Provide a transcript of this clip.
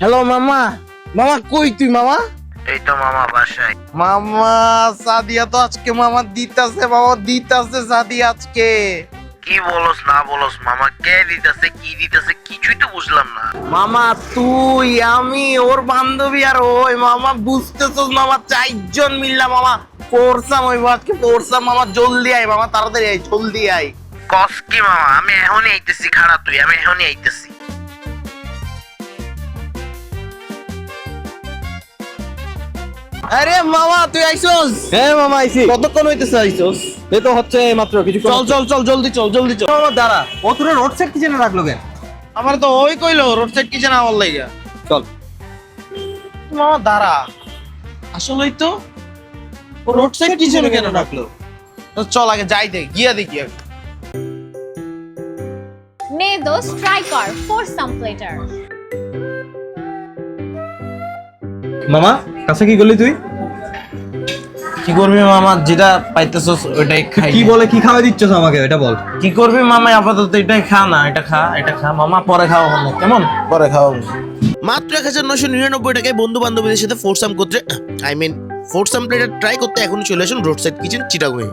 Hello মামা। মামা কই তুই মামা? এই তো মামা বাসায়। মামা সাদিয়া তো আজকে মামা দিতাছে সাদিয়া আজকে। কি বলস না বলস মামা, কে দিতেছে কি দিতেছে কিছুই তো বুঝলাম না। মামা তুই আমি ওর বান্ধবী আর ওই মামা বুঝতেছস মামা, চারজন মিললাম মামা ফোরসাম হইব আজকে। ফোরসাম মামা, জলদি আয় মামা, তাড়াতাড়ি আয়, জলদি আয়। কস কি মামা, আমি এখনই আইতেছি, খারাপ তুই, আমি এখনই আইতেছি। আরে মামা তুই আইছস? হ্যাঁ মামা আইছি। কতক্ষণ হইতেছে আইছস? এই তো হচ্ছে মাত্র কিছু। চল চল চল, জলদি চল, জলদি চল। মামা দাঁড়া, ও তোরা রোড সাইড কি জন্য রাখলো কেন? আমার তো ওই কইলো রোড সাইড কিচেন আমার লাইগা। চল। মামা দাঁড়া, আসলেই তো রোড সাইড কিচেন কেন রাখলো? তো চল আগে যাই, দেখ গিয়া দেখি আগে। নে দোস্ত ট্রাই কর ফর সাম প্লেটার। মামা কাছে কি করলি তুই? কি করবি মামা, যেটা পাইতেছস ওইটাই খাই। কি বলে কি খাওয়া দিচ্ছস আমাকে এটা বল। কি করবি মামা, আপাতত এটাই খা না, এটা খা মামা, পরে খাওয়া হলো কেমন, পরে খাওয়া। মাত্র 1999 টাকায় বন্ধু বান্ধবীদের সাথে ফোরসাম করতে, ফোরসাম প্লেটার ট্রাই করতে এখনই চলে আসুন রোড সাইড কিচেন চিটাগং।